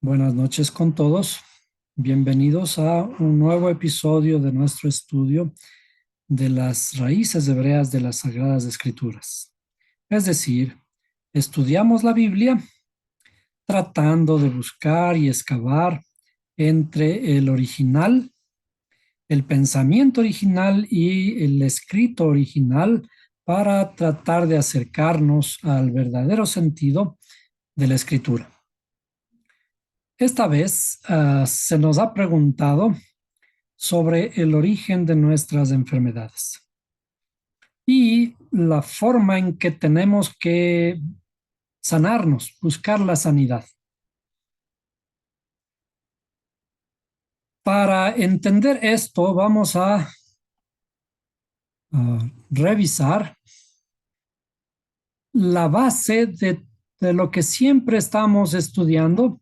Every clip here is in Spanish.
Buenas noches con todos. Bienvenidos a un nuevo episodio de nuestro estudio de las raíces hebreas de las Sagradas Escrituras. Es decir, estudiamos la Biblia tratando de buscar y excavar entre el original, el pensamiento original y el escrito original para tratar de acercarnos al verdadero sentido de la escritura. Esta vez se nos ha preguntado sobre el origen de nuestras enfermedades y la forma en que tenemos que sanarnos, buscar la sanidad. Para entender esto, vamos a revisar la base de lo que siempre estamos estudiando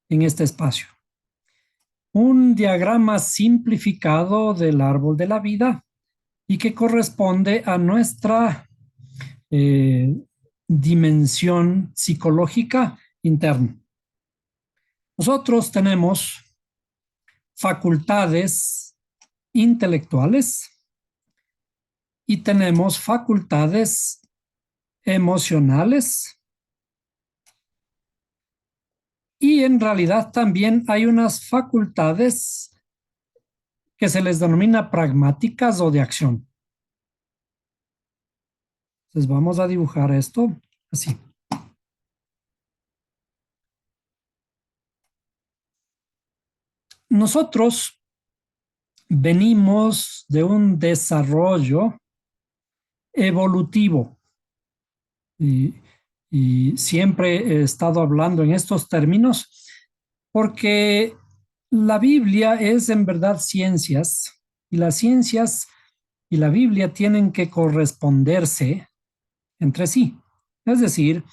en este espacio. Un diagrama simplificado del árbol de la vida y que corresponde a nuestra dimensión psicológica interna. Nosotros tenemos facultades intelectuales y tenemos facultades emocionales, y en realidad también hay unas facultades que se les denomina pragmáticas o de acción. Entonces vamos a dibujar esto así. Nosotros venimos de un desarrollo evolutivo y, y siempre he estado hablando en estos términos porque la Biblia es en verdad ciencias, y las ciencias y la Biblia tienen que corresponderse entre sí. Es decir,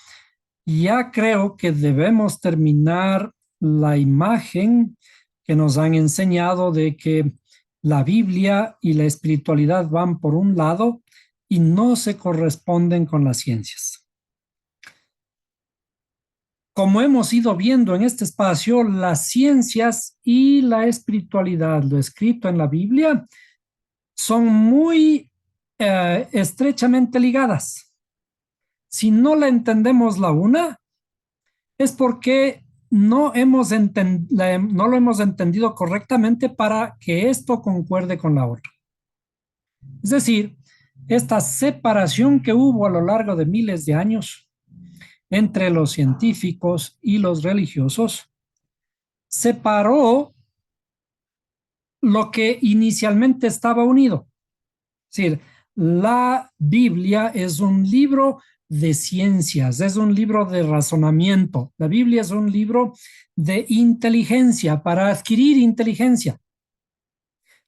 ya creo que debemos terminar la imagen que nos han enseñado de que la Biblia y la espiritualidad van por un lado y no se corresponden con las ciencias. Como hemos ido viendo en este espacio, las ciencias y la espiritualidad, lo escrito en la Biblia, son muy estrechamente ligadas. Si no la entendemos la una, es porque no lo hemos entendido correctamente para que esto concuerde con la otra. Es decir, esta separación que hubo a lo largo de miles de años entre los científicos y los religiosos separó lo que inicialmente estaba unido. Es decir, la Biblia es un libro de ciencias, es un libro de razonamiento. La Biblia es un libro de inteligencia, para adquirir inteligencia,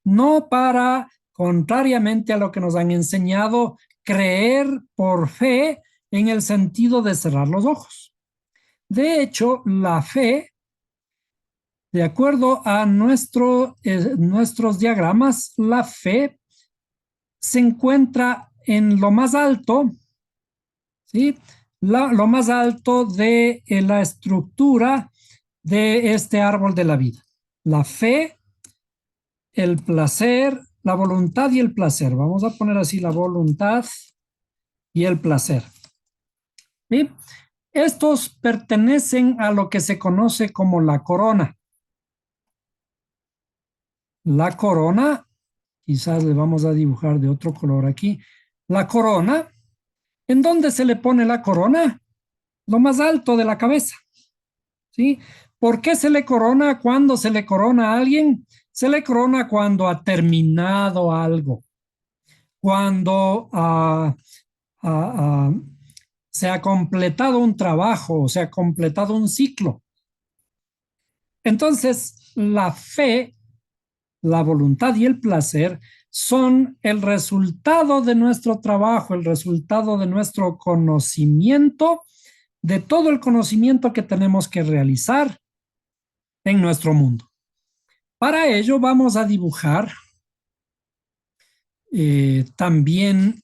no para, contrariamente a lo que nos han enseñado, creer por fe en el sentido de cerrar los ojos. De hecho, la fe, de acuerdo a nuestros diagramas, la fe se encuentra en lo más alto, ¿sí? Lo más alto de la estructura de este árbol de la vida. La fe, el placer, la voluntad y el placer. Vamos a poner así: la voluntad y el placer. ¿Sí? Estos pertenecen a lo que se conoce como la corona. La corona, quizás le vamos a dibujar de otro color aquí. La corona, ¿en dónde se le pone la corona? Lo más alto de la cabeza. ¿Sí? ¿Por qué se le corona? Cuando se le corona a alguien, se le corona cuando ha terminado algo, cuando se ha completado un trabajo, se ha completado un ciclo. Entonces, la fe, la voluntad y el placer son el resultado de nuestro trabajo, el resultado de nuestro conocimiento, de todo el conocimiento que tenemos que realizar en nuestro mundo. Para ello vamos a dibujar también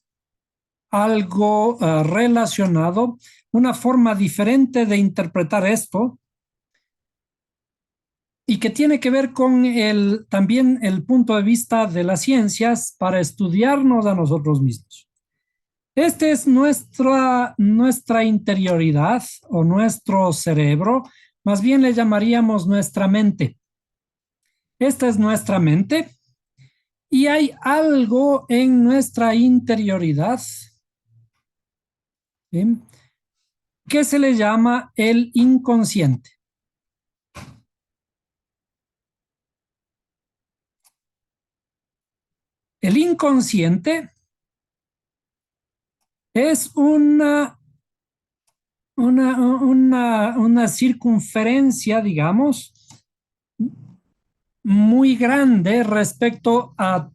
algo relacionado, una forma diferente de interpretar esto, y que tiene que ver con también el punto de vista de las ciencias para estudiarnos a nosotros mismos. Este es nuestra interioridad o nuestro cerebro, más bien le llamaríamos nuestra mente. Esta es nuestra mente y hay algo en nuestra interioridad, ¿sí?, que se le llama el inconsciente. El inconsciente es una circunferencia, digamos, muy grande respecto a a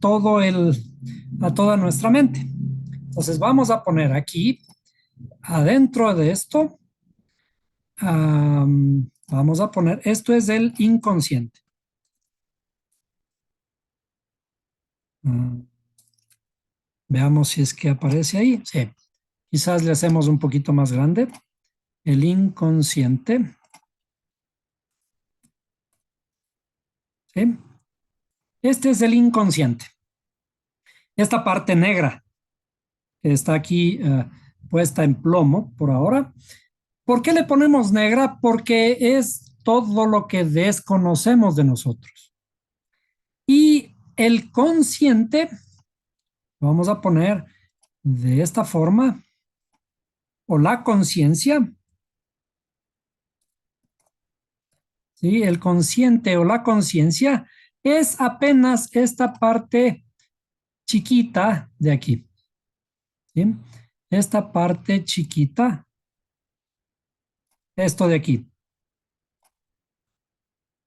toda nuestra mente. Entonces vamos a poner aquí, adentro de esto, vamos a poner, esto es el inconsciente. Veamos si es que aparece ahí. Sí, quizás le hacemos un poquito más grande. El inconsciente. ¿Sí? Este es el inconsciente. Esta parte negra que está aquí puesta en plomo por ahora. ¿Por qué le ponemos negra? Porque es todo lo que desconocemos de nosotros. Y el consciente, vamos a poner de esta forma, o la conciencia, ¿sí? El consciente o la conciencia es apenas esta parte chiquita de aquí, ¿sí? Esta parte chiquita, esto de aquí,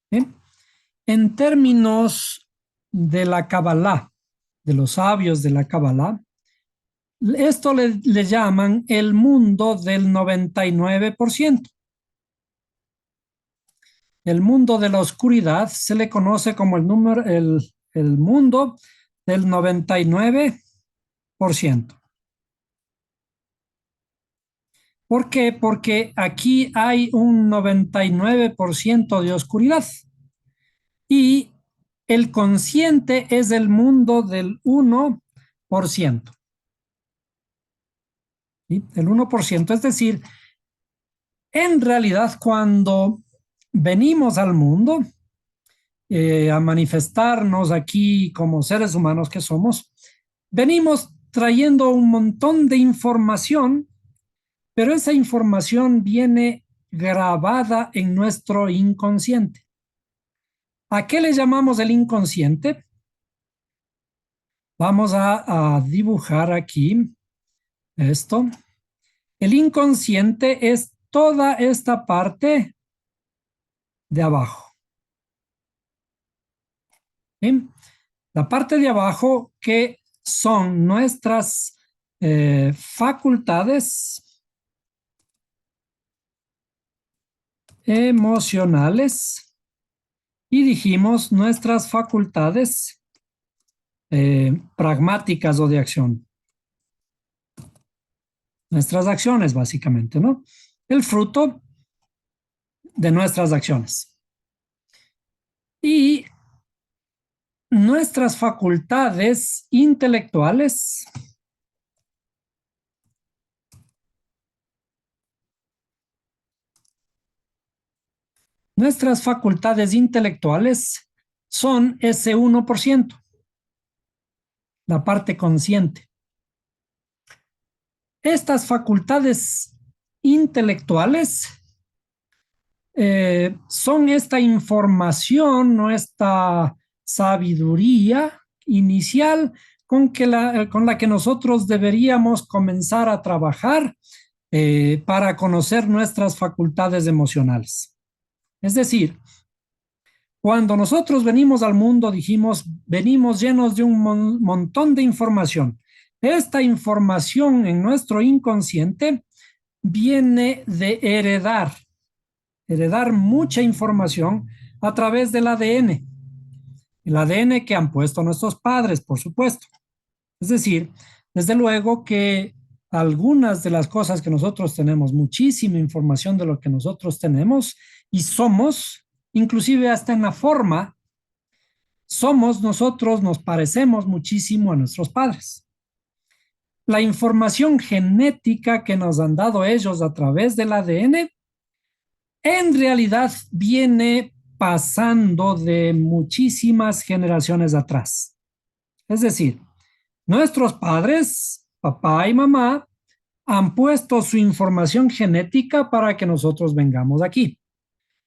¿sí? En términos de la Kabbalah, de los sabios de la Kabbalah, esto le llaman el mundo del 99%. El mundo de la oscuridad se le conoce como el mundo del 99%. ¿Por qué? Porque aquí hay un 99% de oscuridad y el consciente es el mundo del 1%. ¿Sí? El 1%, es decir, en realidad cuando venimos al mundo a manifestarnos aquí como seres humanos que somos, venimos trayendo un montón de información, pero esa información viene grabada en nuestro inconsciente. ¿A qué le llamamos el inconsciente? Vamos a dibujar aquí esto. El inconsciente es toda esta parte de abajo. ¿Sí? La parte de abajo que son nuestras facultades emocionales y dijimos nuestras facultades pragmáticas o de acción. Nuestras acciones, básicamente, ¿no? El fruto de nuestras acciones. Y nuestras facultades intelectuales son ese 1%, la parte consciente. Estas facultades intelectuales son esta información, ¿no?, esta sabiduría inicial con la que nosotros deberíamos comenzar a trabajar para conocer nuestras facultades emocionales. Es decir, cuando nosotros venimos al mundo, dijimos, venimos llenos de un montón de información. Esta información en nuestro inconsciente viene de heredar mucha información a través del ADN. El ADN que han puesto nuestros padres, por supuesto. Es decir, desde luego que algunas de las cosas que nosotros tenemos, muchísima información de lo que nosotros tenemos y somos, inclusive hasta en la forma, nosotros nos parecemos muchísimo a nuestros padres. La información genética que nos han dado ellos a través del ADN, en realidad viene pasando de muchísimas generaciones atrás. Es decir, nuestros padres, papá y mamá, han puesto su información genética para que nosotros vengamos aquí.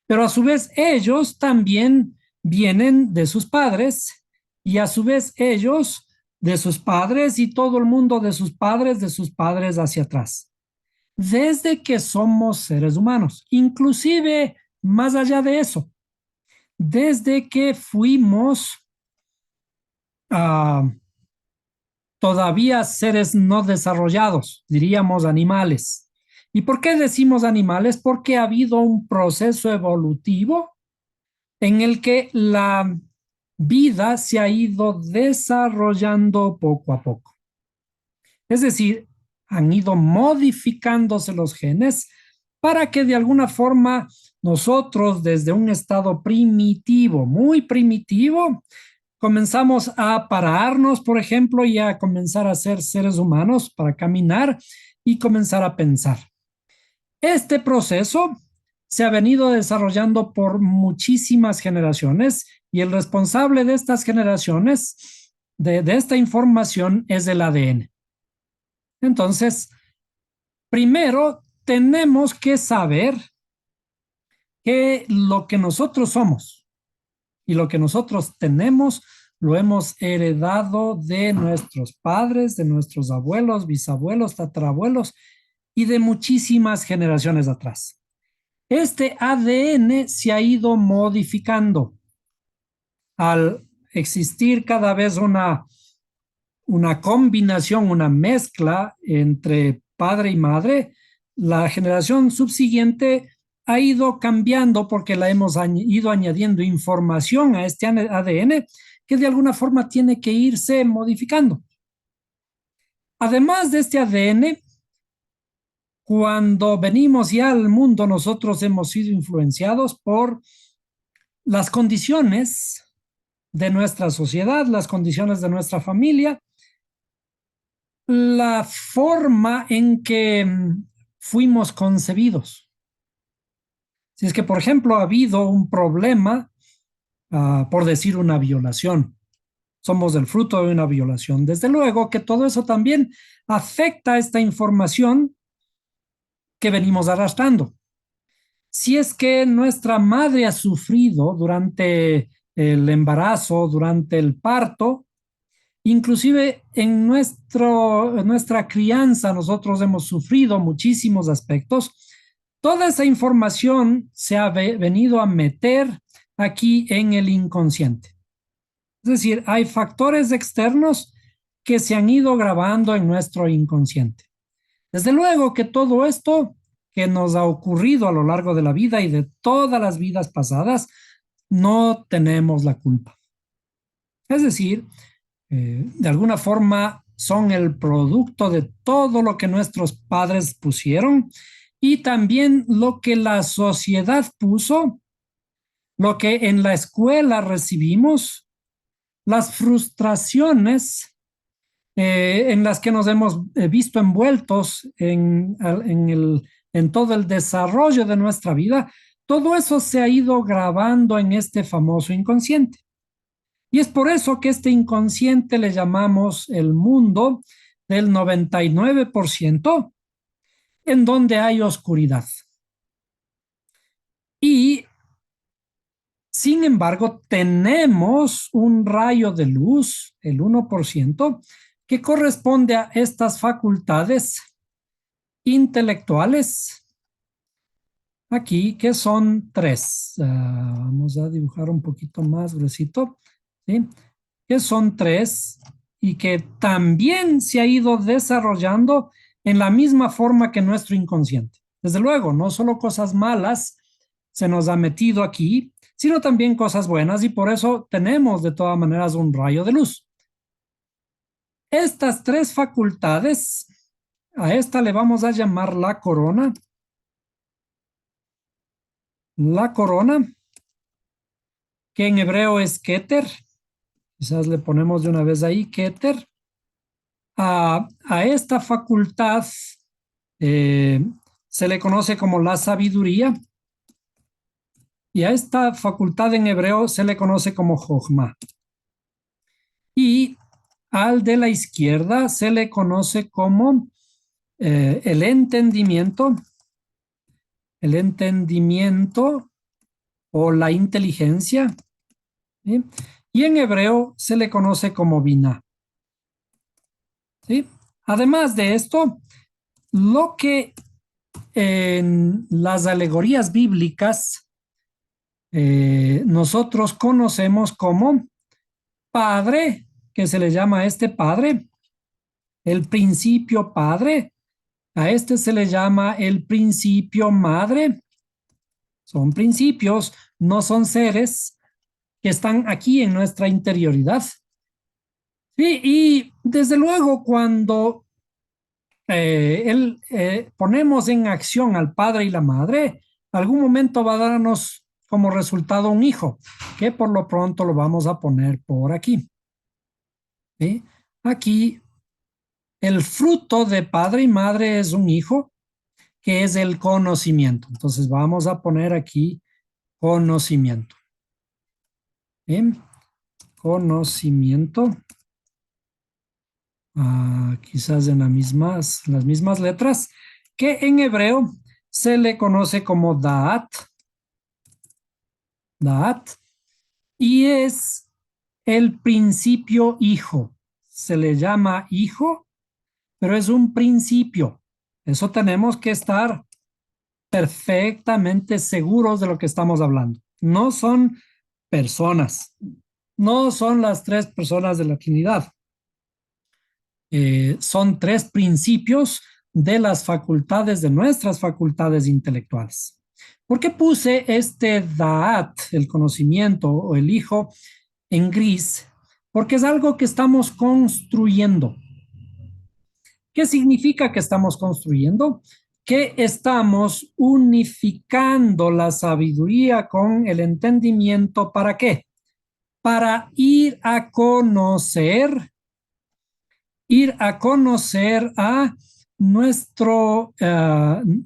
Pero a su vez ellos también vienen de sus padres y a su vez ellos de sus padres y todo el mundo de sus padres hacia atrás. Desde que somos seres humanos, inclusive más allá de eso, desde que fuimos uh, todavía seres no desarrollados, diríamos animales. ¿Y por qué decimos animales? Porque ha habido un proceso evolutivo en el que la vida se ha ido desarrollando poco a poco. Es decir, han ido modificándose los genes para que de alguna forma nosotros desde un estado primitivo, muy primitivo, comenzamos a pararnos, por ejemplo, y a comenzar a ser seres humanos para caminar y comenzar a pensar. Este proceso se ha venido desarrollando por muchísimas generaciones y el responsable de estas generaciones, de esta información, es el ADN. Entonces, primero tenemos que saber que lo que nosotros somos y lo que nosotros tenemos lo hemos heredado de nuestros padres, de nuestros abuelos, bisabuelos, tatarabuelos y de muchísimas generaciones atrás. Este ADN se ha ido modificando al existir cada vez una combinación, una mezcla entre padre y madre. La generación subsiguiente ha ido cambiando porque la hemos ido añadiendo información a este ADN que de alguna forma tiene que irse modificando. Además de este ADN, cuando venimos ya al mundo, nosotros hemos sido influenciados por las condiciones de nuestra sociedad, las condiciones de nuestra familia, la forma en que fuimos concebidos. Si es que, por ejemplo, ha habido un problema, por decir una violación, somos el fruto de una violación. Desde luego que todo eso también afecta esta información que venimos arrastrando. Si es que nuestra madre ha sufrido durante el embarazo, durante el parto, inclusive en nuestra crianza nosotros hemos sufrido muchísimos aspectos. Toda esa información se ha venido a meter aquí en el inconsciente. Es decir, hay factores externos que se han ido grabando en nuestro inconsciente. Desde luego que todo esto que nos ha ocurrido a lo largo de la vida y de todas las vidas pasadas, no tenemos la culpa. Es decir, de alguna forma son el producto de todo lo que nuestros padres pusieron y también lo que la sociedad puso, lo que en la escuela recibimos, las frustraciones en las que nos hemos visto envueltos en todo el desarrollo de nuestra vida, todo eso se ha ido grabando en este famoso inconsciente. Y es por eso que este inconsciente le llamamos el mundo del 99%, en donde hay oscuridad. Y, sin embargo, tenemos un rayo de luz, el 1%, que corresponde a estas facultades intelectuales, aquí, que son tres. Vamos a dibujar un poquito más gruesito, ¿sí? Que son tres y que también se ha ido desarrollando en la misma forma que nuestro inconsciente. Desde luego, no solo cosas malas se nos ha metido aquí, sino también cosas buenas y por eso tenemos de todas maneras un rayo de luz. Estas tres facultades, a esta le vamos a llamar la corona. La corona que en hebreo es Keter. Quizás le ponemos de una vez ahí, Keter. A esta facultad eh, se le conoce como la sabiduría y a esta facultad en hebreo se le conoce como Jochma. Y al de la izquierda se le conoce como el entendimiento o la inteligencia, ¿sí? Y en hebreo se le conoce como Binah, ¿sí? Además de esto, lo que en las alegorías bíblicas nosotros conocemos como padre, que se le llama a este padre, el principio padre, a este se le llama el principio madre. Son principios, no son seres que están aquí en nuestra interioridad. Sí, y desde luego cuando ponemos en acción al padre y la madre, algún momento va a darnos como resultado un hijo, que por lo pronto lo vamos a poner por aquí. ¿Sí? Aquí el fruto de padre y madre es un hijo, que es el conocimiento. Entonces vamos a poner aquí conocimiento. ¿Bien? Conocimiento. Quizás en las mismas letras, que en hebreo se le conoce como Da'at, Da'at, y es el principio hijo. Se le llama hijo, pero es un principio. Eso tenemos que estar perfectamente seguros de lo que estamos hablando. No son personas, no son las tres personas de la Trinidad. Son tres principios de las facultades, de nuestras facultades intelectuales. ¿Por qué puse este Da'at, el conocimiento o el hijo, en gris? Porque es algo que estamos construyendo. ¿Qué significa que estamos construyendo? Que estamos unificando la sabiduría con el entendimiento. ¿Para qué? Para ir a conocer a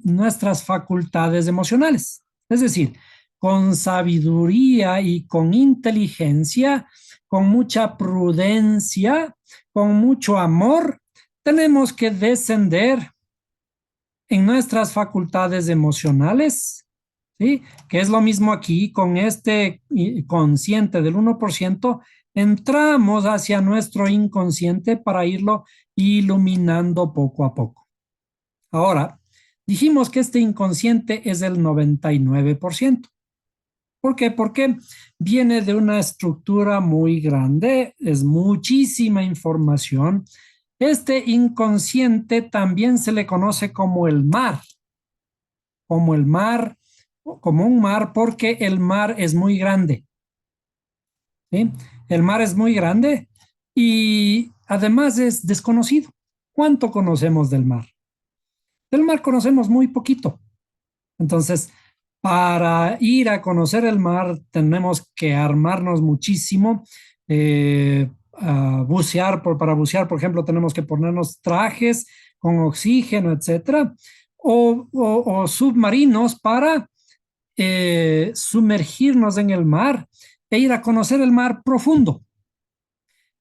nuestras facultades emocionales. Es decir, con sabiduría y con inteligencia, con mucha prudencia, con mucho amor, tenemos que descender en nuestras facultades emocionales, ¿sí? Que es lo mismo aquí con este consciente del 1%, entramos hacia nuestro inconsciente para irlo iluminando poco a poco. Ahora, dijimos que este inconsciente es el 99%. ¿Por qué? Porque viene de una estructura muy grande, es muchísima información. Este inconsciente también se le conoce como el mar, como un mar, porque el mar es muy grande. ¿Sí? El mar es muy grande y además es desconocido. ¿Cuánto conocemos del mar? Del mar conocemos muy poquito. Entonces, para ir a conocer el mar tenemos que armarnos muchísimo. Para bucear, por ejemplo, tenemos que ponernos trajes con oxígeno, etcétera, o submarinos para sumergirnos en el mar e ir a conocer el mar profundo.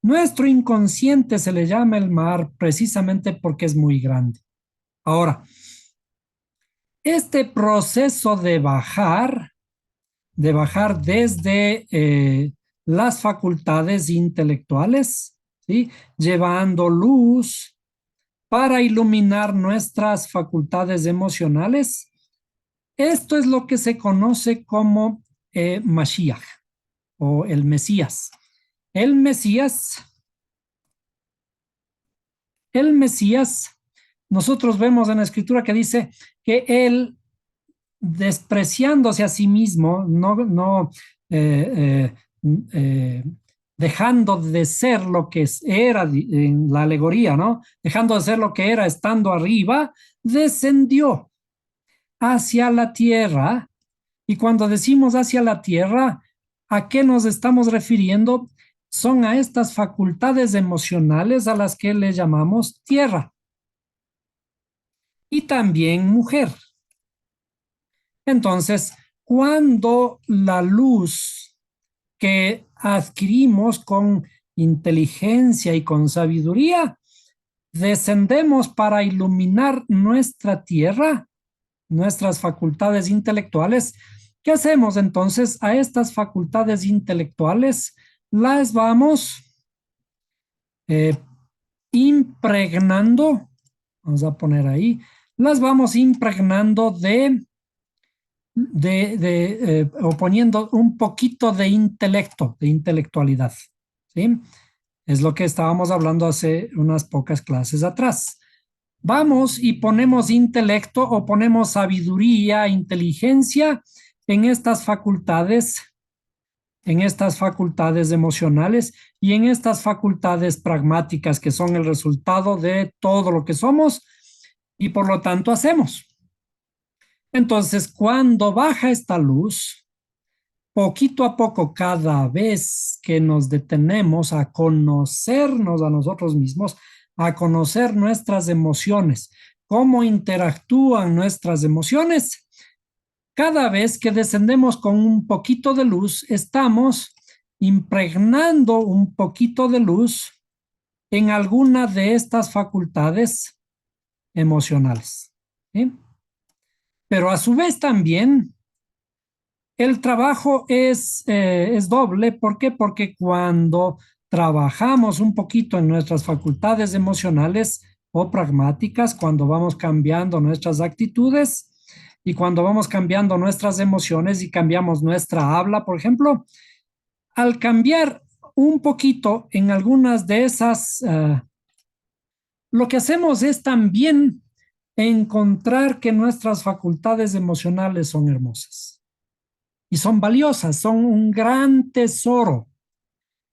Nuestro inconsciente se le llama el mar precisamente porque es muy grande. Ahora, este proceso de bajar desde las facultades intelectuales, ¿sí? Llevando luz para iluminar nuestras facultades emocionales. Esto es lo que se conoce como Mashiach o el Mesías. El Mesías, el Mesías, nosotros vemos en la escritura que dice que él, despreciándose a sí mismo, no dejando de ser lo que era en la alegoría, ¿no? Dejando de ser lo que era estando arriba, descendió hacia la tierra. Y cuando decimos hacia la tierra, ¿A qué nos estamos refiriendo? Son a estas facultades emocionales a las que le llamamos tierra y también mujer. Entonces, cuando la luz que adquirimos con inteligencia y con sabiduría, descendemos para iluminar nuestra tierra, nuestras facultades intelectuales. ¿Qué hacemos entonces? A estas facultades intelectuales las vamos eh, impregnando, vamos a poner ahí, las vamos impregnando o poniendo un poquito de intelecto, de intelectualidad, ¿sí? Es lo que estábamos hablando hace unas pocas clases atrás. Vamos y ponemos intelecto o ponemos sabiduría, inteligencia en estas facultades emocionales y en estas facultades pragmáticas que son el resultado de todo lo que somos y por lo tanto hacemos. Entonces, cuando baja esta luz, poquito a poco, cada vez que nos detenemos a conocernos a nosotros mismos, a conocer nuestras emociones, cómo interactúan nuestras emociones, cada vez que descendemos con un poquito de luz, estamos impregnando un poquito de luz en alguna de estas facultades emocionales, ¿sí? Pero a su vez también el trabajo es doble. ¿Por qué? Porque cuando trabajamos un poquito en nuestras facultades emocionales o pragmáticas, cuando vamos cambiando nuestras actitudes y cuando vamos cambiando nuestras emociones y cambiamos nuestra habla, por ejemplo, al cambiar un poquito en algunas de esas, lo que hacemos es también encontrar que nuestras facultades emocionales son hermosas y son valiosas, son un gran tesoro.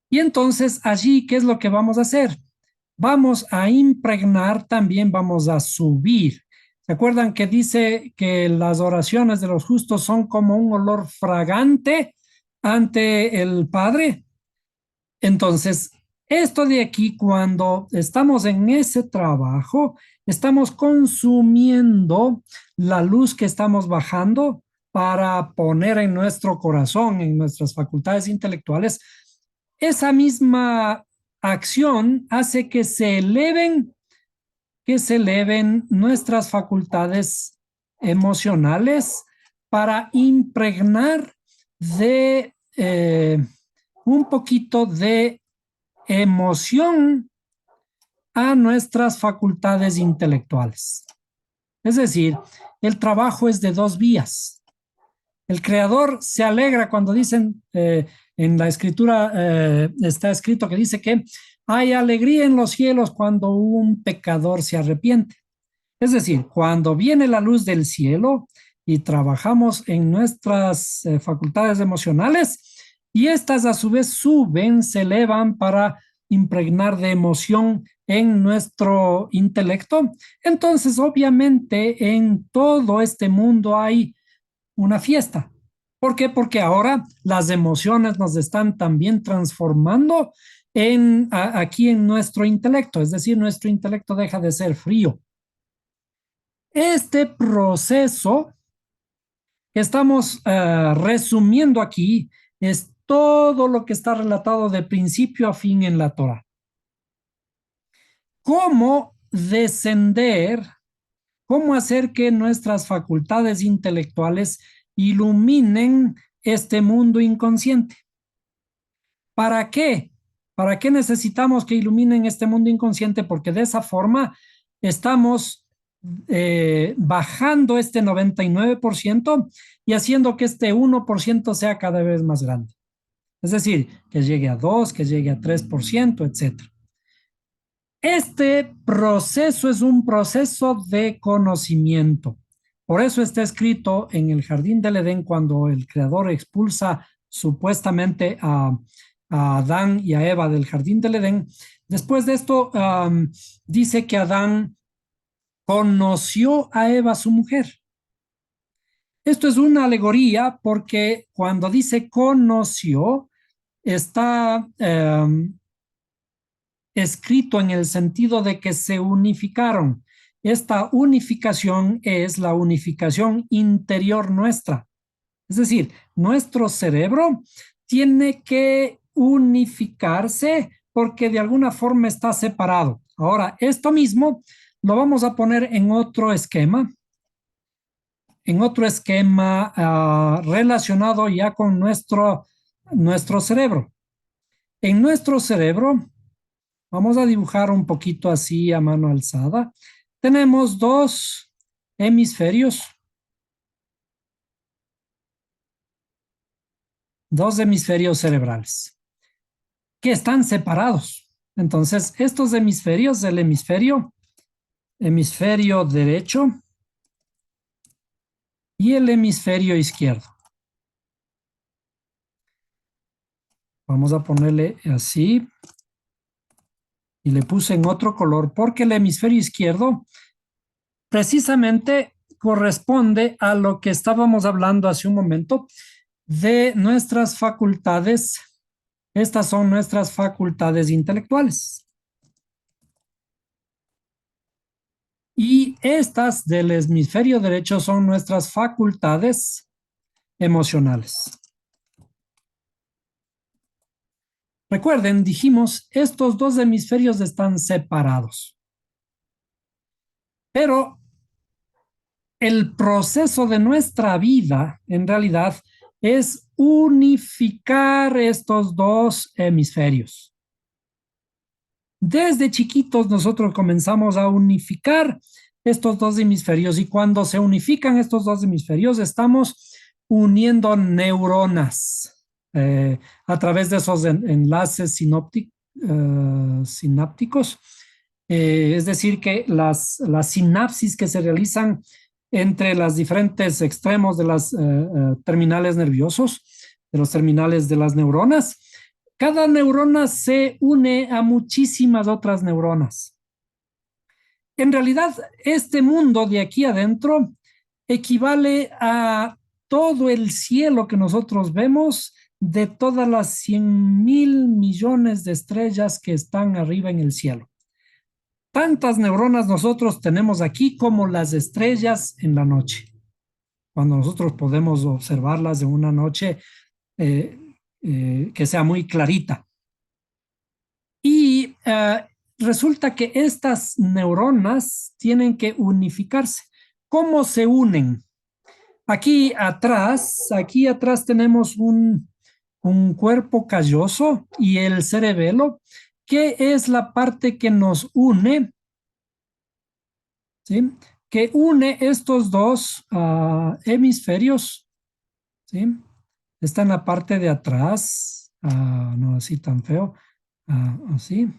Y entonces allí, ¿qué es lo que vamos a hacer? Vamos a impregnar, también vamos a subir. ¿Se acuerdan que dice que las oraciones de los justos son como un olor fragante ante el Padre? Entonces, esto de aquí, cuando estamos en ese trabajo, estamos consumiendo la luz que estamos bajando para poner en nuestro corazón, en nuestras facultades intelectuales. Esa misma acción hace que se eleven nuestras facultades emocionales para impregnar de un poquito de emoción a nuestras facultades intelectuales. Es decir, el trabajo es de dos vías. El creador se alegra cuando dicen, en la escritura está escrito que dice que hay alegría en los cielos cuando un pecador se arrepiente. Es decir, cuando viene la luz del cielo y trabajamos en nuestras facultades emocionales y estas a su vez suben, se elevan para impregnar de emoción en nuestro intelecto, entonces obviamente en todo este mundo hay una fiesta. ¿Por qué? Porque ahora las emociones nos están también transformando aquí en nuestro intelecto, es decir, nuestro intelecto deja de ser frío. Este proceso que estamos resumiendo aquí es todo lo que está relatado de principio a fin en la Torah. ¿Cómo descender? ¿Cómo hacer que nuestras facultades intelectuales iluminen este mundo inconsciente? ¿Para qué? ¿Para qué necesitamos que iluminen este mundo inconsciente? Porque de esa forma estamos bajando este 99% y haciendo que este 1% sea cada vez más grande. Es decir, que llegue a 2, que llegue a 3%, etcétera. Este proceso es un proceso de conocimiento. Por eso está escrito en el jardín del Edén cuando el creador expulsa supuestamente a Adán y a Eva del jardín del Edén. Después de esto, dice que Adán conoció a Eva, su mujer. Esto es una alegoría porque cuando dice conoció, está escrito en el sentido de que se unificaron. Esta unificación es la unificación interior nuestra. Es decir, nuestro cerebro tiene que unificarse porque de alguna forma está separado. Ahora, esto mismo lo vamos a poner en otro esquema relacionado ya con nuestro cerebro. En nuestro cerebro, vamos a dibujar un poquito así a mano alzada. Tenemos hemisferios, dos hemisferios cerebrales que están separados. Entonces, estos hemisferios, el hemisferio derecho y el hemisferio izquierdo. Vamos a ponerle así y le puse en otro color porque el hemisferio izquierdo precisamente corresponde a lo que estábamos hablando hace un momento de nuestras facultades. Estas son nuestras facultades intelectuales. Y estas del hemisferio derecho son nuestras facultades emocionales. Recuerden, dijimos, estos dos hemisferios están separados. Pero el proceso de nuestra vida, en realidad, es unificar estos dos hemisferios. Desde chiquitos nosotros comenzamos a unificar estos dos hemisferios y cuando se unifican estos dos hemisferios estamos uniendo neuronas a través de esos enlaces sinápticos. Es decir, que las sinapsis que se realizan entre los diferentes extremos de las terminales nerviosos, de los terminales de las neuronas, cada neurona se une a muchísimas otras neuronas. En realidad, este mundo de aquí adentro equivale a todo el cielo que nosotros vemos de todas las 100.000 millones de estrellas que están arriba en el cielo. Tantas neuronas nosotros tenemos aquí como las estrellas en la noche. Cuando nosotros podemos observarlas en una noche que sea muy clarita. Y resulta que estas neuronas tienen que unificarse. ¿Cómo se unen? Aquí atrás tenemos un cuerpo calloso y el cerebelo, que es la parte que nos une, ¿sí? Que une estos dos hemisferios, ¿sí? Está en la parte de atrás, no así tan feo, así,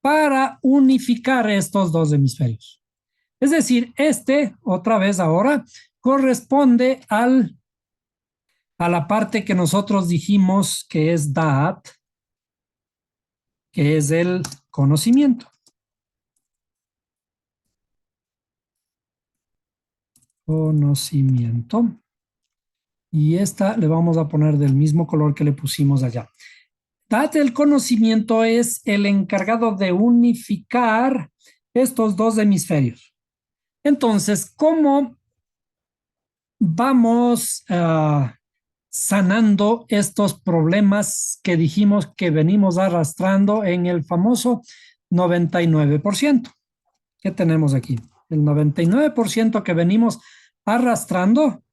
para unificar estos dos hemisferios. Es decir, otra vez ahora, corresponde a la parte que nosotros dijimos que es DAT, que es el conocimiento. Conocimiento. Y esta le vamos a poner del mismo color que le pusimos allá. DAT, el conocimiento, es el encargado de unificar estos dos hemisferios. Entonces, ¿cómo vamos sanando estos problemas que dijimos que venimos arrastrando en el famoso 99%? ¿Qué tenemos aquí? El 99% que venimos arrastrando,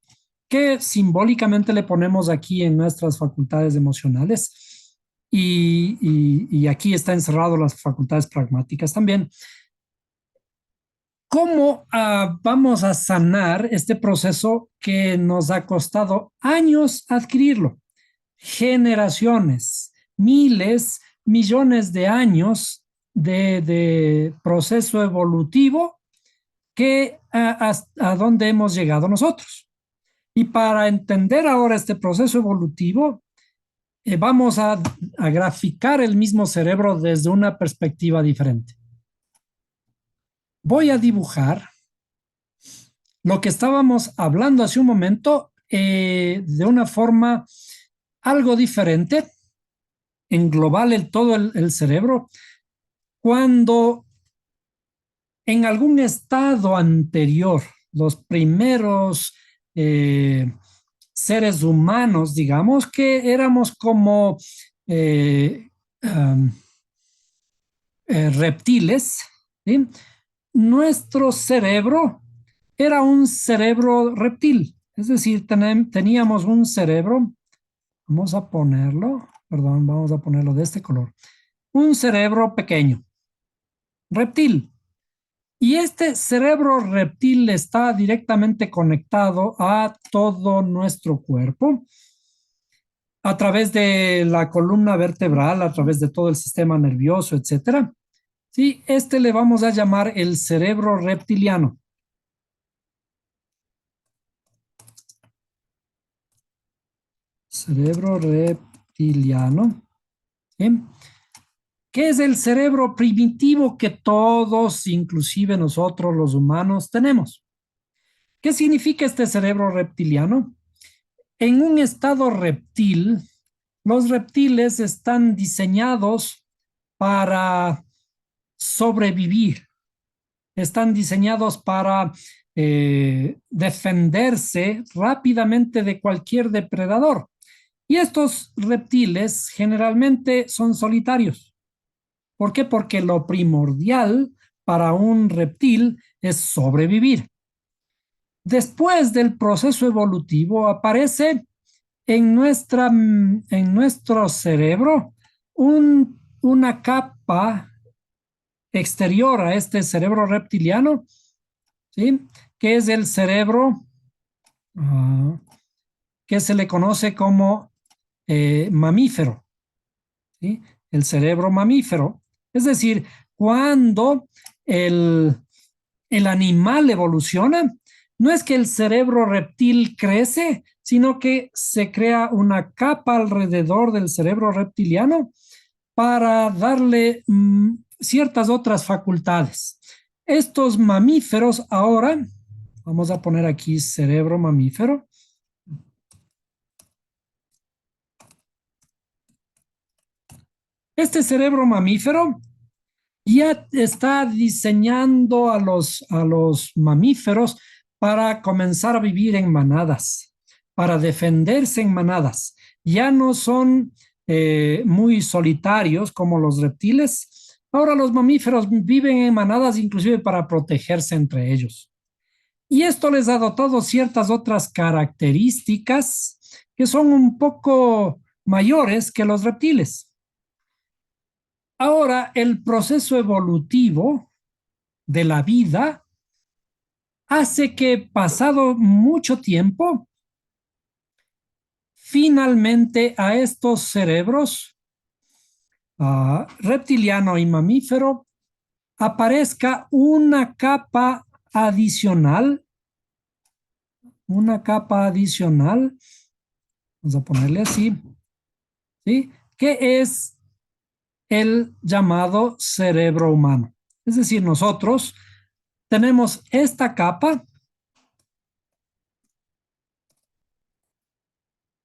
que simbólicamente le ponemos aquí en nuestras facultades emocionales y aquí está encerrado las facultades pragmáticas también. ¿Cómo vamos a sanar este proceso que nos ha costado años adquirirlo? Generaciones, miles, millones de años de proceso evolutivo que a dónde hemos llegado nosotros. Y para entender ahora este proceso evolutivo, vamos a graficar el mismo cerebro desde una perspectiva diferente. Voy a dibujar lo que estábamos hablando hace un momento de una forma algo diferente, en global todo el cerebro, cuando en algún estado anterior, los primeros eh, seres humanos, digamos que éramos como eh, um, reptiles, ¿sí? Nuestro cerebro era un cerebro reptil, es decir, teníamos un cerebro, vamos a ponerlo, perdón, vamos a ponerlo de este color, un cerebro pequeño, reptil. Y este cerebro reptil está directamente conectado a todo nuestro cuerpo a través de la columna vertebral, a través de todo el sistema nervioso, etcétera. Sí, este le vamos a llamar el cerebro reptiliano. Cerebro reptiliano. ¿Sí? ¿Qué es el cerebro primitivo que todos, inclusive nosotros los humanos, tenemos? ¿Qué significa este cerebro reptiliano? En un estado reptil, los reptiles están diseñados para sobrevivir, están diseñados para defenderse rápidamente de cualquier depredador. Y estos reptiles generalmente son solitarios. ¿Por qué? Porque lo primordial para un reptil es sobrevivir. Después del proceso evolutivo aparece en nuestro cerebro una capa exterior a este cerebro reptiliano, ¿sí? Que es el cerebro que se le conoce como mamífero, ¿sí? El cerebro mamífero. Es decir, cuando el, el animal evoluciona, no es que el cerebro reptil crece, sino que se crea una capa alrededor del cerebro reptiliano para darle ciertas otras facultades. Estos mamíferos ahora, vamos a poner aquí cerebro mamífero. Este cerebro mamífero ya está diseñando a los mamíferos para comenzar a vivir en manadas, para defenderse en manadas. Ya no son muy solitarios como los reptiles. Ahora los mamíferos viven en manadas inclusive para protegerse entre ellos. Y esto les ha dotado ciertas otras características que son un poco mayores que los reptiles. Ahora, el proceso evolutivo de la vida hace que pasado mucho tiempo, finalmente a estos cerebros reptiliano y mamífero aparezca una capa adicional, vamos a ponerle así, ¿sí? Que es el llamado cerebro humano. Es decir, nosotros tenemos esta capa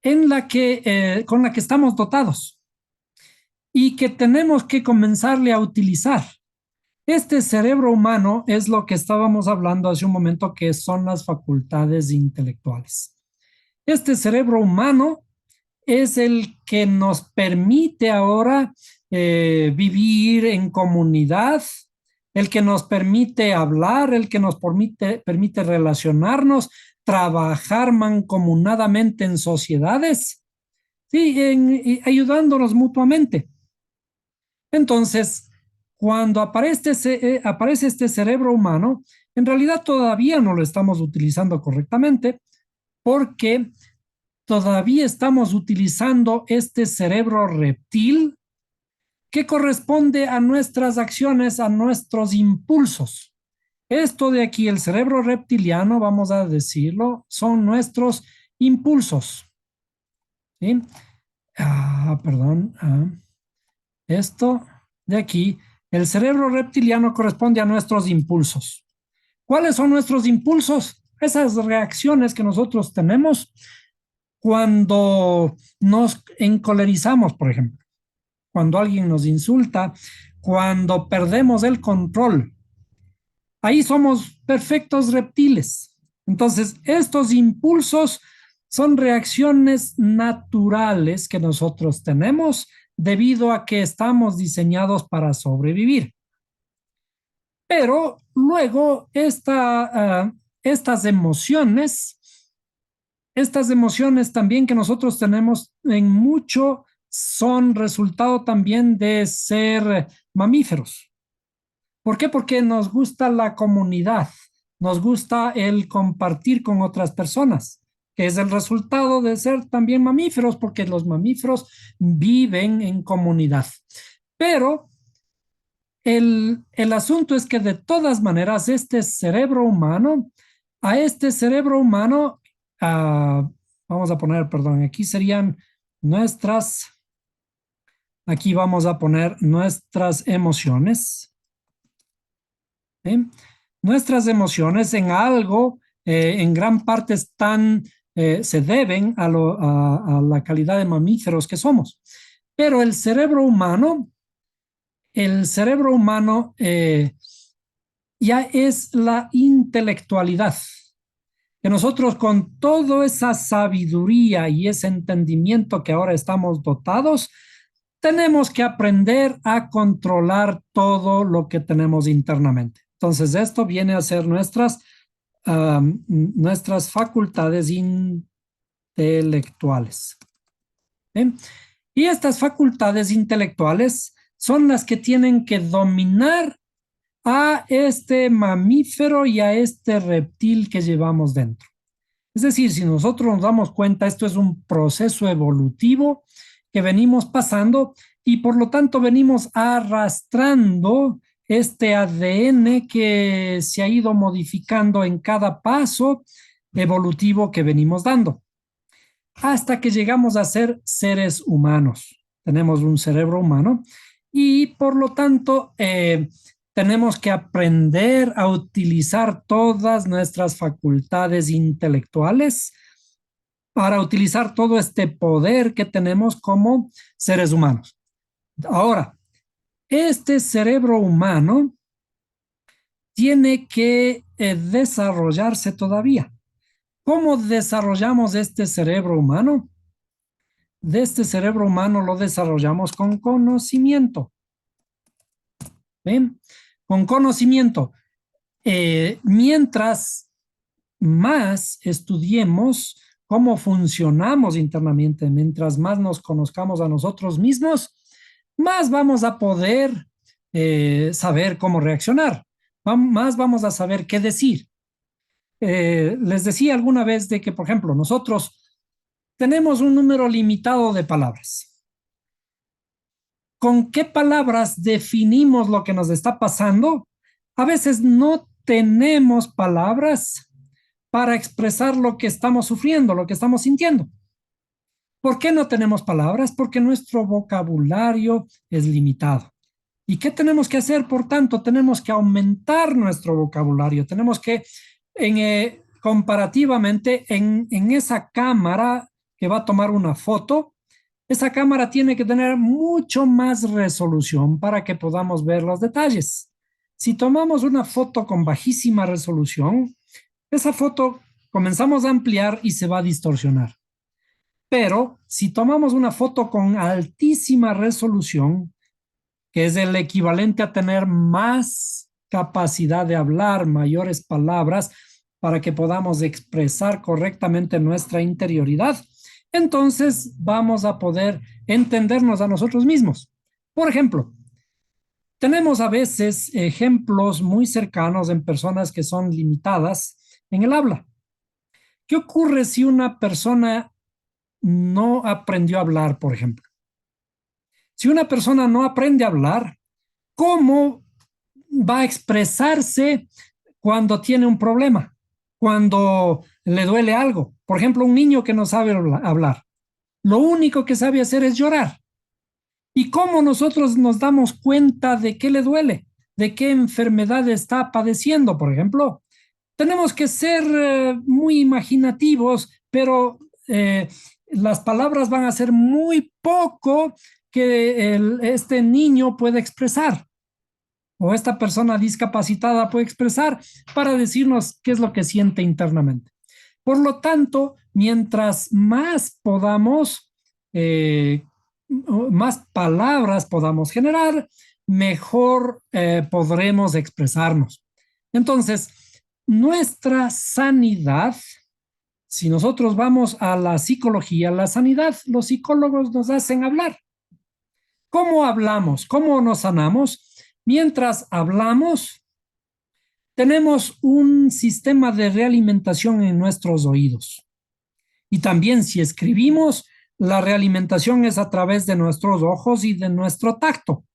con la que estamos dotados y que tenemos que comenzarle a utilizar. Este cerebro humano es lo que estábamos hablando hace un momento, que son las facultades intelectuales. Este cerebro humano es el que nos permite ahora vivir en comunidad, el que nos permite hablar, el que nos permite relacionarnos, trabajar mancomunadamente en sociedades, sí, ayudándonos mutuamente. Entonces, cuando aparece este cerebro humano, en realidad todavía no lo estamos utilizando correctamente porque todavía estamos utilizando este cerebro reptil que corresponde a nuestras acciones, a nuestros impulsos. Esto de aquí, el cerebro reptiliano, vamos a decirlo, son nuestros impulsos. ¿Sí? Perdón. Esto de aquí, el cerebro reptiliano corresponde a nuestros impulsos. ¿Cuáles son nuestros impulsos? esas reacciones que nosotros tenemos cuando nos encolerizamos, por ejemplo, cuando alguien nos insulta, cuando perdemos el control. Ahí somos perfectos reptiles. Entonces, estos impulsos son reacciones naturales que nosotros tenemos debido a que estamos diseñados para sobrevivir. Pero luego estas emociones también que nosotros tenemos en mucho son resultado también de ser mamíferos. ¿Por qué? Porque nos gusta la comunidad, nos gusta el compartir con otras personas, que es el resultado de ser también mamíferos, porque los mamíferos viven en comunidad. Pero el asunto es que de todas maneras, a este cerebro humano, ah, vamos a poner, perdón, aquí serían nuestras, aquí vamos a poner nuestras emociones. ¿Sí? Nuestras emociones en algo, en gran parte se deben a la calidad de mamíferos que somos. Pero el cerebro humano ya es la intelectualidad, que nosotros con toda esa sabiduría y ese entendimiento que ahora estamos dotados, tenemos que aprender a controlar todo lo que tenemos internamente. Entonces, esto viene a ser nuestras facultades intelectuales. ¿Sí? Y estas facultades intelectuales son las que tienen que dominar a este mamífero y a este reptil que llevamos dentro. Es decir, si nosotros nos damos cuenta, esto es un proceso evolutivo que venimos pasando y por lo tanto venimos arrastrando este ADN que se ha ido modificando en cada paso evolutivo que venimos dando, hasta que llegamos a ser seres humanos. Tenemos un cerebro humano y por lo tanto tenemos que aprender a utilizar todas nuestras facultades intelectuales para utilizar todo este poder que tenemos como seres humanos. Ahora, este cerebro humano tiene que desarrollarse todavía. ¿Cómo desarrollamos este cerebro humano? De este cerebro humano lo desarrollamos con conocimiento. ¿Ven? Con conocimiento. Mientras más estudiemos cómo funcionamos internamente, mientras más nos conozcamos a nosotros mismos, más vamos a poder saber cómo reaccionar, más vamos a saber qué decir. Les decía alguna vez de que, por ejemplo, nosotros tenemos un número limitado de palabras. ¿Con qué palabras definimos lo que nos está pasando? A veces no tenemos palabras para expresar lo que estamos sufriendo, lo que estamos sintiendo. ¿Por qué no tenemos palabras? Porque nuestro vocabulario es limitado. ¿Y qué tenemos que hacer? Por tanto, tenemos que aumentar nuestro vocabulario. Tenemos que, comparativamente, en esa cámara que va a tomar una foto, esa cámara tiene que tener mucho más resolución para que podamos ver los detalles. Si tomamos una foto con bajísima resolución, esa foto comenzamos a ampliar y se va a distorsionar. Pero si tomamos una foto con altísima resolución, que es el equivalente a tener más capacidad de hablar, mayores palabras, para que podamos expresar correctamente nuestra interioridad, entonces vamos a poder entendernos a nosotros mismos. Por ejemplo, tenemos a veces ejemplos muy cercanos en personas que son limitadas en el habla. ¿Qué ocurre si una persona no aprendió a hablar, por ejemplo? Si una persona no aprende a hablar, ¿cómo va a expresarse cuando tiene un problema? Cuando le duele algo. Por ejemplo, un niño que no sabe hablar. Lo único que sabe hacer es llorar. ¿Y cómo nosotros nos damos cuenta de qué le duele? ¿De qué enfermedad está padeciendo, por ejemplo? Tenemos que ser muy imaginativos, pero las palabras van a ser muy poco que este niño puede expresar o esta persona discapacitada puede expresar para decirnos qué es lo que siente internamente. Por lo tanto, mientras más podamos, más palabras podamos generar, mejor podremos expresarnos. Entonces, nuestra sanidad, si nosotros vamos a la psicología, la sanidad, los psicólogos nos hacen hablar. ¿Cómo hablamos? ¿Cómo nos sanamos? Mientras hablamos, tenemos un sistema de realimentación en nuestros oídos. Y también si escribimos, la realimentación es a través de nuestros ojos y de nuestro tacto.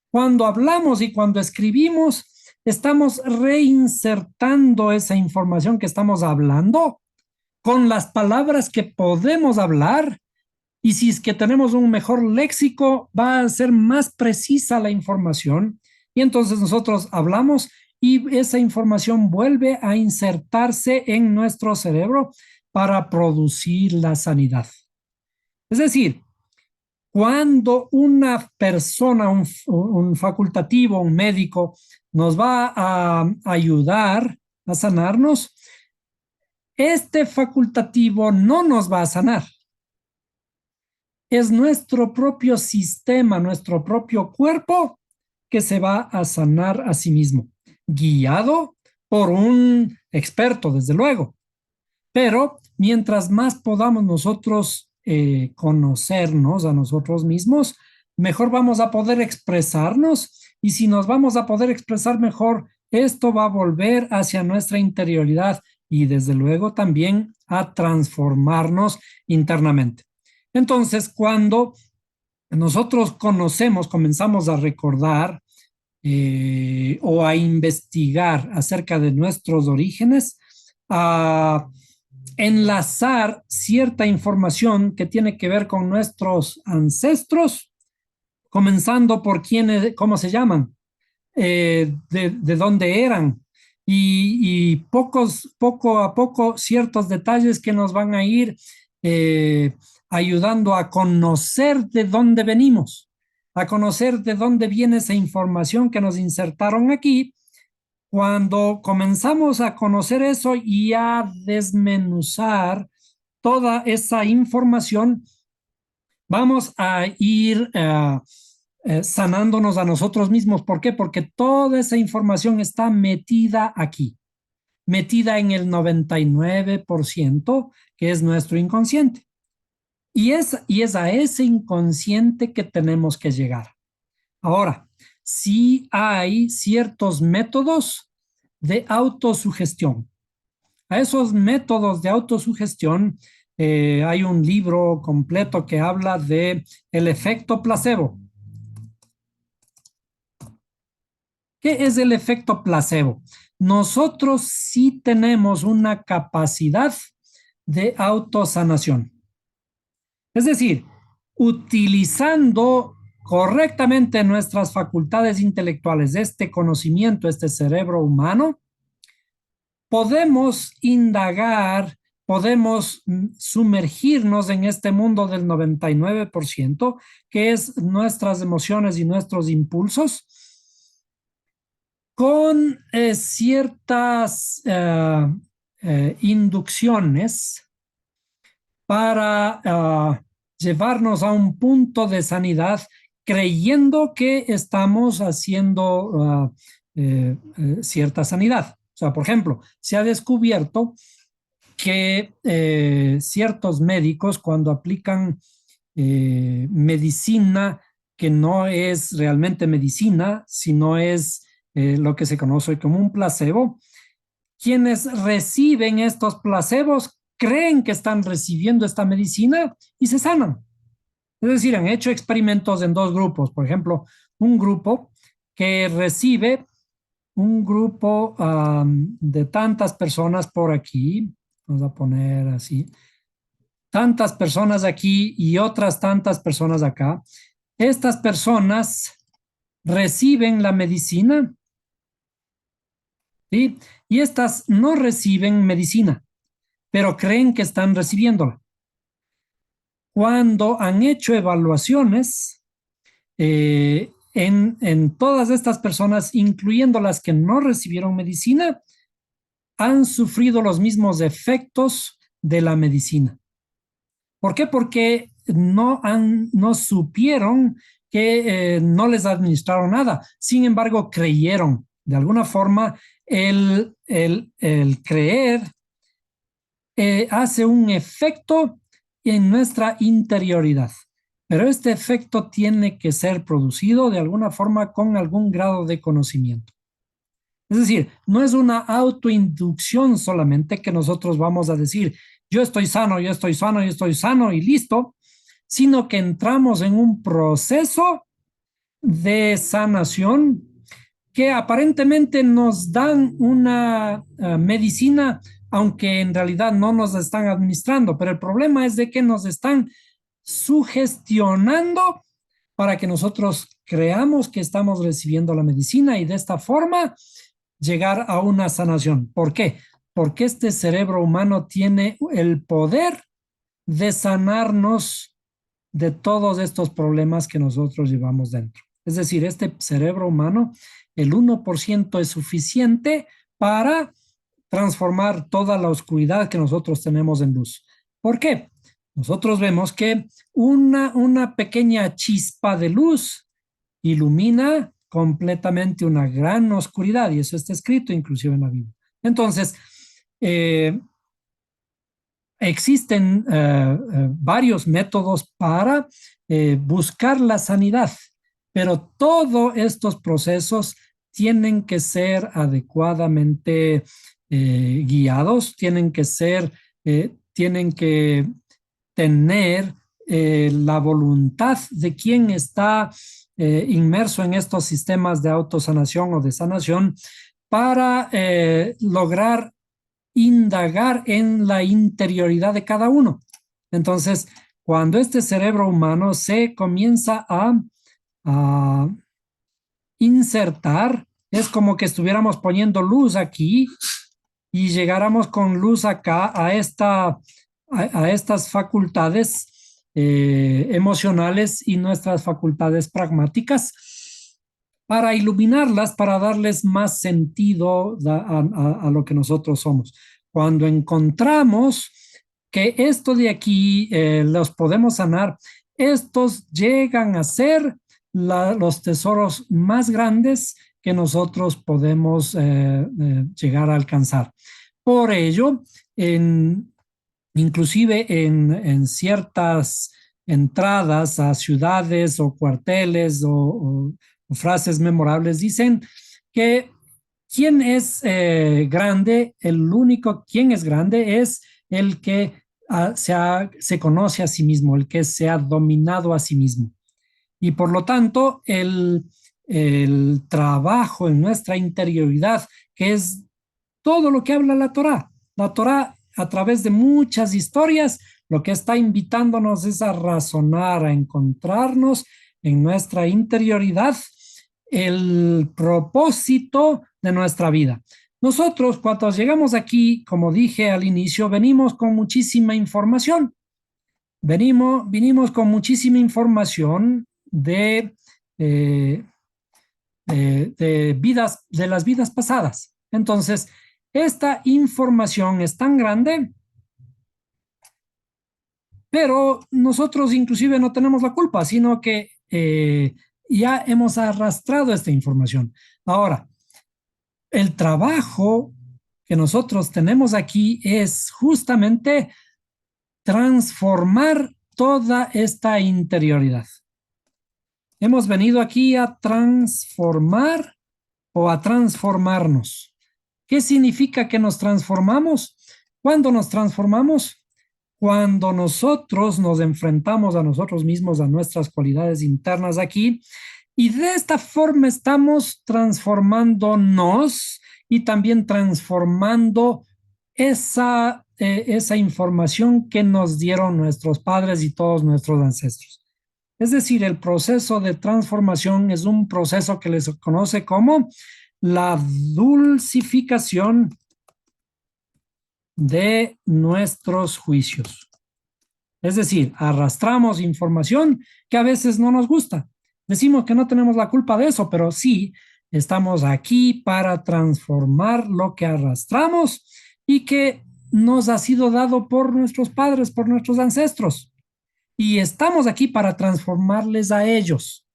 Cuando hablamos y cuando escribimos, estamos reinsertando esa información que estamos hablando con las palabras que podemos hablar, y si es que tenemos un mejor léxico, va a ser más precisa la información y entonces nosotros hablamos y esa información vuelve a insertarse en nuestro cerebro para producir la sanidad. Es decir, cuando una persona, un facultativo, un médico, nos va a ayudar a sanarnos, este facultativo no nos va a sanar. Es nuestro propio sistema, nuestro propio cuerpo que se va a sanar a sí mismo, guiado por un experto, desde luego. Pero mientras más podamos nosotros conocernos a nosotros mismos, mejor vamos a poder expresarnos, y si nos vamos a poder expresar mejor, esto va a volver hacia nuestra interioridad y desde luego también a transformarnos internamente. Entonces, cuando nosotros conocemos, comenzamos a recordar o a investigar acerca de nuestros orígenes, a enlazar cierta información que tiene que ver con nuestros ancestros, comenzando por quiénes, cómo se llaman, de dónde eran, y poco a poco ciertos detalles que nos van a ir eh, ayudando a conocer de dónde venimos, a conocer de dónde viene esa información que nos insertaron aquí. Cuando comenzamos a conocer eso y a desmenuzar toda esa información, vamos a ir sanándonos a nosotros mismos. ¿Por qué? Porque toda esa información está metida aquí, metida en el 99% que es nuestro inconsciente. Y es a ese inconsciente que tenemos que llegar. Ahora, sí hay ciertos métodos de autosugestión. A esos métodos de autosugestión hay un libro completo que habla de el efecto placebo. ¿Qué es el efecto placebo? Nosotros sí tenemos una capacidad de autosanación. Es decir, utilizando correctamente nuestras facultades intelectuales, este conocimiento, este cerebro humano, podemos indagar, podemos sumergirnos en este mundo del 99%, que es nuestras emociones y nuestros impulsos, con ciertas inducciones para llevarnos a un punto de sanidad, creyendo que estamos haciendo cierta sanidad. O sea, por ejemplo, se ha descubierto que ciertos médicos, cuando aplican medicina que no es realmente medicina, sino es lo que se conoce como un placebo, quienes reciben estos placebos creen que están recibiendo esta medicina y se sanan. Es decir, han hecho experimentos en dos grupos. Por ejemplo, un grupo que recibe un grupo de tantas personas por aquí, vamos a poner así, tantas personas aquí y otras tantas personas acá. Estas personas reciben la medicina ¿sí? Y estas no reciben medicina, pero creen que están recibiéndola. Cuando han hecho evaluaciones en todas estas personas, incluyendo las que no recibieron medicina, han sufrido los mismos efectos de la medicina. ¿Por qué? Porque no supieron que no les administraron nada. Sin embargo, creyeron. De alguna forma, el creer hace un efecto en nuestra interioridad. Pero este efecto tiene que ser producido de alguna forma con algún grado de conocimiento. Es decir, no es una autoinducción solamente que nosotros vamos a decir, yo estoy sano, yo estoy sano, yo estoy sano y listo, sino que entramos en un proceso de sanación que aparentemente nos dan una medicina, aunque en realidad no nos están administrando, pero el problema es de que nos están sugestionando para que nosotros creamos que estamos recibiendo la medicina y de esta forma llegar a una sanación. ¿Por qué? Porque este cerebro humano tiene el poder de sanarnos de todos estos problemas que nosotros llevamos dentro. Es decir, este cerebro humano, el 1% es suficiente para transformar toda la oscuridad que nosotros tenemos en luz. ¿Por qué? Nosotros vemos que una pequeña chispa de luz ilumina completamente una gran oscuridad y eso está escrito inclusive en la Biblia. Entonces, existen varios métodos para buscar la sanidad, pero todos estos procesos tienen que ser adecuadamente guiados, tienen que tener la voluntad de quien está inmerso en estos sistemas de autosanación o de sanación para lograr indagar en la interioridad de cada uno. Entonces, cuando este cerebro humano se comienza a insertar, es como que estuviéramos poniendo luz aquí y llegáramos con luz acá a estas facultades emocionales y nuestras facultades pragmáticas para iluminarlas, para darles más sentido a lo que nosotros somos. Cuando encontramos que esto de aquí los podemos sanar, estos llegan a ser los tesoros más grandes que nosotros podemos llegar a alcanzar. Por ello, inclusive en ciertas entradas a ciudades o cuarteles o frases memorables, dicen que quien es grande, el único quien es grande es el que se conoce a sí mismo, el que se ha dominado a sí mismo. Y por lo tanto, el trabajo en nuestra interioridad, que es todo lo que habla la Torá a través de muchas historias, lo que está invitándonos es a razonar, a encontrarnos en nuestra interioridad el propósito de nuestra vida. Nosotros, cuando llegamos aquí, como dije al inicio, venimos con muchísima información. Vinimos con muchísima información de vidas, de las vidas pasadas. Entonces, esta información es tan grande, pero nosotros inclusive no tenemos la culpa, sino que ya hemos arrastrado esta información. Ahora, el trabajo que nosotros tenemos aquí es justamente transformar toda esta interioridad. Hemos venido aquí a transformar o a transformarnos. ¿Qué significa que nos transformamos? ¿Cuándo nos transformamos? Cuando nosotros nos enfrentamos a nosotros mismos, a nuestras cualidades internas aquí, y de esta forma estamos transformándonos y también transformando esa información que nos dieron nuestros padres y todos nuestros ancestros. Es decir, el proceso de transformación es un proceso que les conoce como la dulcificación de nuestros juicios. Es decir, arrastramos información que a veces no nos gusta. Decimos que no tenemos la culpa de eso, pero sí estamos aquí para transformar lo que arrastramos y que nos ha sido dado por nuestros padres, por nuestros ancestros. Y estamos aquí para transformarles a ellos,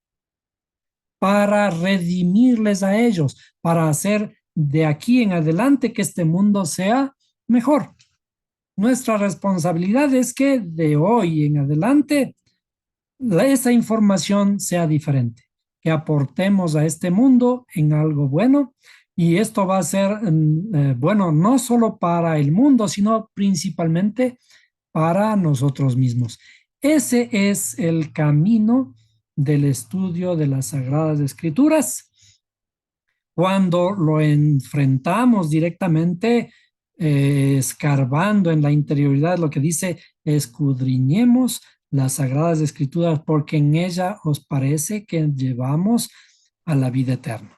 para redimirles a ellos, para hacer de aquí en adelante que este mundo sea mejor. Nuestra responsabilidad es que de hoy en adelante esa información sea diferente, que aportemos a este mundo en algo bueno y esto va a ser bueno no solo para el mundo, sino principalmente para nosotros mismos. Ese es el camino del estudio de las Sagradas Escrituras. Cuando lo enfrentamos directamente, escarbando en la interioridad, lo que dice, escudriñemos las Sagradas Escrituras, porque en ella os parece que llevamos a la vida eterna.